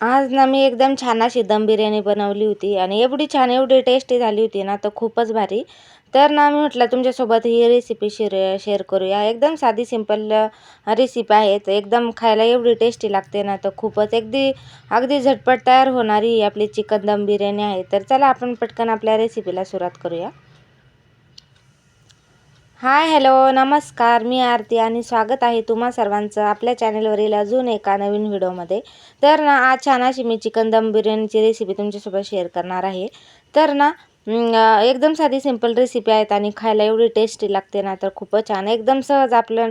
आज ना मी एकदम छान अशी दम बिर्याणी बनवली होती आणि एवढी छान, एवढी टेस्टी झाली होती ना, तर खूपच भारी. तर ना मी म्हटलं तुमच्यासोबत ही रेसिपी शेअर करूया. एकदम साधी सिंपल रेसिपी आहे. तर एकदम खायला एवढी टेस्टी लागते ना, तर खूपच अगदी अगदी झटपट तयार होणारी ही आपली चिकन दम बिर्याणी आहे. तर चला आपण पटकन आपल्या रेसिपीला सुरुवात करूया. हाय, हॅलो, नमस्कार. मी आरती आणि स्वागत आहे तुम्हा सर्वांचं आपल्या चॅनलवरील अजून एका नवीन व्हिडिओमध्ये. तर ना आज छान अशी मी चिकन दम बिर्याणीची रेसिपी तुमच्यासोबत शेअर करणार आहे. तर ना एकदम साधी सिंपल रेसिपी आहेत आणि खायला एवढी टेस्टी लागते ना, तर खूपच छान. एकदम सहज आपलं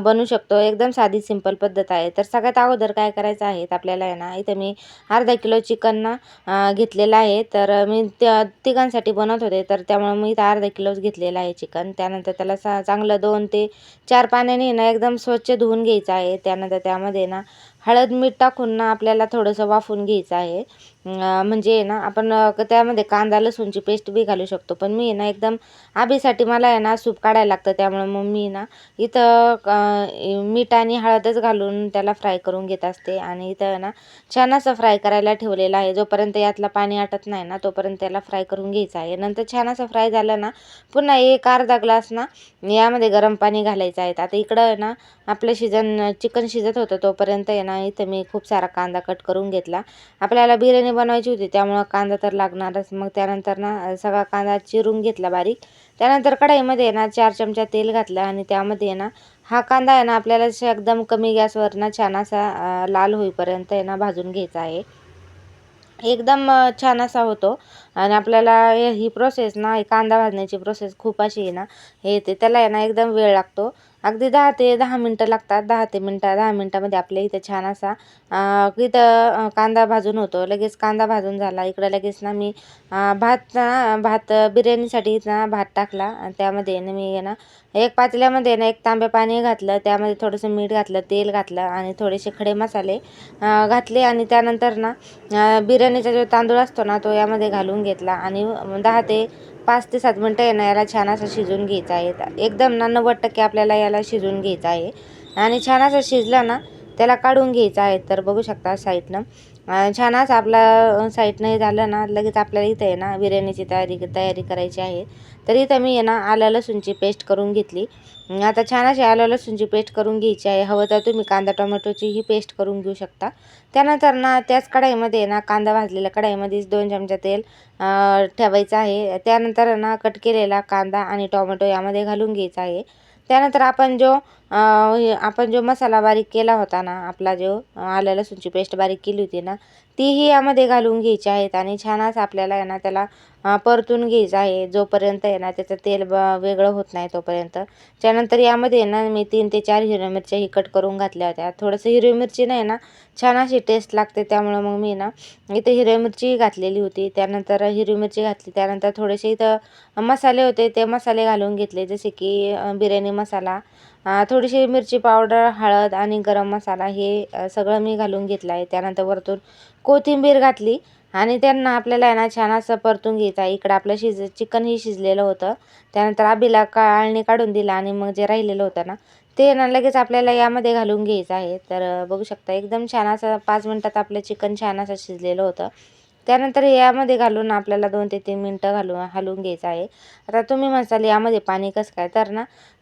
बनवू शकतो. एकदम साधी सिंपल पद्धत आहे. तर सगळ्यात अगोदर काय करायचं आहे, तर आपल्याला आहे ना, इथं मी अर्धा किलो चिकन ना घेतलेलं आहे. तर मी त्या तिघांसाठी बनवत होते, तर त्यामुळे मी इथं अर्धा किलोच घेतलेलं आहे चिकन. त्यानंतर त्याला चांगलं 2 ते 4 पाण्याने ना एकदम स्वच्छ धुवून घ्यायचं आहे. त्यानंतर त्यामध्ये ना हळद, मीठ टाकून ना आपल्याला थोडंसं वाफवून घ्यायचं आहे. म्हणजे ना आपण त्यामध्ये कांदा लसूणची पेस्ट बी घालू शकतो. पण मी ना एकदम आभीसाठी मला आहे ना सूप काढायला लागतं. त्यामुळे मग मी ना इथं मीठ आणि हळदच घालून त्याला फ्राय करून घेत असते. आणि इथं ना छान असं फ्राय करायला ठेवलेलं आहे. जोपर्यंत यातलं पाणी आटत नाही ना, तोपर्यंत त्याला फ्राय करून घ्यायचं आहे. नंतर छान असं फ्राय झालं ना, पुन्हा एक अर्धा ग्लास ना यामध्ये गरम पाणी घालायचं आहे. आता इकडं ना आपलं चिकन शिजत होतं, तोपर्यंत आहे ना इथं मी खूप सारा कांदा कट करून घेतला. आपल्याला बिर्याणी बनवायची होती, त्यामुळं कांदा तर लागणारच. मग त्यानंतर ना सगळा कांदा चिरून घेतला बारीक. त्यानंतर कढईमध्ये आहे ना 4 चमचा तेल घातलं आणि त्यामध्ये आहे ना हा कांदा आहे ना आपल्याला एकदम कमी गॅसवर ना छान असा लाल होईपर्यंत आहे ना भाजून घ्यायचा आहे. एकदम छान असा होतो. आणि आपल्याला ही प्रोसेस ना, ही कांदा भाजण्याची प्रोसेस खूप अशी आहे ना, हे येते त्याला आहे ना एकदम वेळ लागतो. अगदी 10 मिनटं लागतात. 10 मिनिटामध्ये आपल्या इथं छान असा कांदा भाजून होतो. लगेच कांदा भाजून झाला. इकडं लगेच ना मी भात बिर्याणीसाठी ना भात टाकला आणि त्यामध्ये ना मी आहे ना एक पातेल्यामध्ये ना 1 तांबे पाणी घातलं. त्यामध्ये थोडंसं मीठ घातलं, तेल घातलं आणि थोडेसे खडे मसाले घातले. आणि त्यानंतर ना बिर्याणीचा जो तांदूळ असतो ना, तो यामध्ये घालून घेतला आणि 10 ते 5 ते 7 मिनिटं आहे ना, याला छान असं शिजवून घ्यायचं आहे. एकदम ना 90% आपल्याला याला शिजवून घ्यायचं आहे. आणि छान असं शिजलं ना, त्याला काढून घ्यायचं आहे. तर बघू शकता साईडनं छान असं आपला साईडनं हे झालं ना, लगेच आपल्याला इथं आहे ना बिर्याणीची तयारी करायची आहे. तर इथं मी आहे ना आलं लसूणची पेस्ट करून घेतली. आता छान अशी आलं लसूणची पेस्ट करून घ्यायची आहे. हवं तर तुम्ही कांदा टोमॅटोची ही पेस्ट करून घेऊ शकता. त्यानंतर ना त्याच कढईमध्ये ना कांदा भाजलेल्या कढईमध्येच 2 चमचा तेल ठेवायचं आहे. त्यानंतर ना कट केलेला कांदा आणि टोमॅटो यामध्ये घालून घ्यायचा आहे. त्यानंतर आपण जो मसाला बारीक केला होता ना, आपला जो आलं लसूणची पेस्ट बारीक केली होती ना, तीही यामध्ये घालून घ्यायची आहेत. आणि छान असं आपल्याला आहे ना त्याला परतून घ्यायचं आहे. जोपर्यंत आहे ना त्याचं तेल वेगळं होत नाही तोपर्यंत. त्यानंतर यामध्ये आहे ना मी 3 ते 4 हिरव्या मिरच्याही कट करून घातल्या होत्या. थोडंसं हिरवी मिरची नाही ना छान अशी टेस्ट लागते, त्यामुळं मग मी ना इथे हिरवी मिरची घातलेली होती. त्यानंतर हिरवी मिरची घातली. त्यानंतर थोडेसे इथं मसाले होते, ते मसाले घालून घेतले. जसे की बिर्याणी मसाला, थोडीशी मिरची पावडर, हळद आणि गरम मसाला हे सगळं मी घालून घेतलं आहे. त्यानंतर वरतून कोथिंबीर घातली आणि त्यांना आपल्याला आहे ना छान असं परतून घ्यायचं आहे. इकडं आपलं चिकनही शिजलेलं होतं. त्यानंतर आबीला आळणी काढून दिला आणि मग जे राहिलेलं होतं ना, ते ना लगेच आपल्याला यामध्ये घालून घ्यायचं आहे. तर बघू शकता एकदम छान असं 5 मिनिटात आपलं चिकन छान असं शिजलेलं होतं. त्यानंतर यामध्ये घालून आपल्याला 2 ते 3 मिनिटं हलवून घ्यायचं आहे. आता तुम्ही म्हणसाल यामध्ये पाणी कसं काय?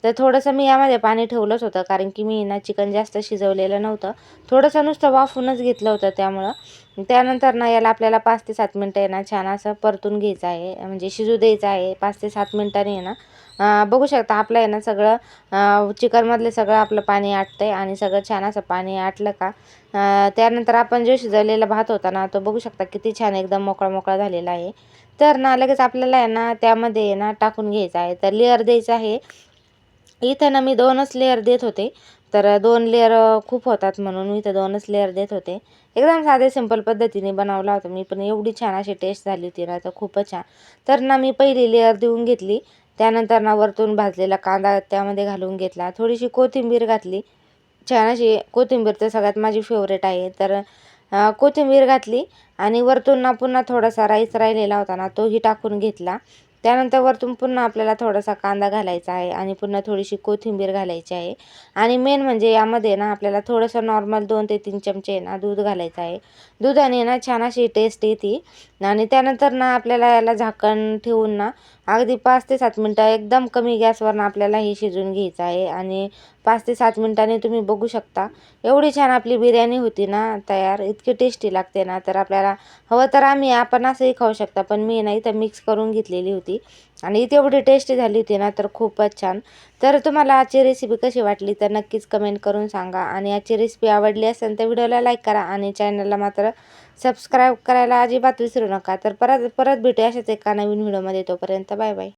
तर थोडंसं मी यामध्ये पाणी ठेवलंच होतं, कारण की मी ना चिकन जास्त शिजवलेलं नव्हतं. थोडंसं नुसतं वाफवूनच घेतलं होतं त्यामुळं. त्यानंतर ना याला आपल्याला 5 ते 7 मिनिटं आहे ना छान असं परतून घ्यायचं आहे, म्हणजे शिजू द्यायचं आहे. 5 ते 7 मिनिटांनी आहे ना बघू शकता आपलं आहे ना सगळं चिकनमधलं सगळं आपलं पाणी आटतंय आणि सगळं छान असं पाणी आटलं का त्यानंतर आपण जो शिजवलेला भात होता ना, तो बघू शकता किती छान एकदम मोकळा झालेला आहे. तर ना लगेच आपल्याला आहे ना त्यामध्ये आहे ना टाकून घ्यायचं आहे. तर लेअर द्यायचं आहे. इथं ना मी 2च लेअर देत होते. तर 2 लेअर खूप होतात म्हणून मी इथं 2च लेअर देत होते. एकदम साधे सिंपल पद्धतीने बनवला होता मी, पण एवढी छान अशी टेस्ट झाली होती ना, तर खूपच छान. तर ना मी पहिली लेअर देऊन घेतली. त्यानंतर ना वरतून भाजलेला कांदा त्यामध्ये घालून घेतला. थोडीशी कोथिंबीर घातली. छान अशी कोथिंबीर तर सगळ्यात माझी फेवरेट आहे. तर कोथिंबीर घातली आणि वरतून ना पुन्हा थोडासा राईस राहिलेला होता ना, तोही टाकून घेतला. त्यानंतर वरतून पुन्हा आपल्याला थोडासा कांदा घालायचा आहे आणि पुन्हा थोडीशी कोथिंबीर घालायची आहे. आणि मेन म्हणजे यामध्ये ना आपल्याला थोडंसं नॉर्मल 2 ते 3 चमचे ना दूध घालायचं आहे. दुधाने ना छान अशी टेस्ट येते. आणि त्यानंतर ना आपल्याला याला झाकण ठेवून ना अगदी 5 ते 7 मिनटं एकदम कमी गॅसवर आपल्याला हे शिजवून घ्यायचं आहे. आणि 5 ते 7 मिनिटांनी तुम्ही बघू शकता एवढी छान आपली बिर्याणी होती ना तयार. इतकी टेस्टी लागते ना. तर आपल्याला हवं तर आपण असंही खाऊ शकता, पण मी नाही तर मिक्स करून घेतलेली होती आणि तेवढी टेस्टी झाली होती ना, तर खूपच छान. तर तुम्हाला आजची रेसिपी कशी वाटली तर नक्कीच कमेंट करून सांगा. आणि आजची रेसिपी आवडली असेल तर व्हिडिओला लाईक करा आणि चॅनलला मात्र सबस्क्राईब करायला अजिबात विसरू नका. तर परत भेटूया अशाच एका नवीन व्हिडिओमध्ये. तोपर्यंत बाय बाय.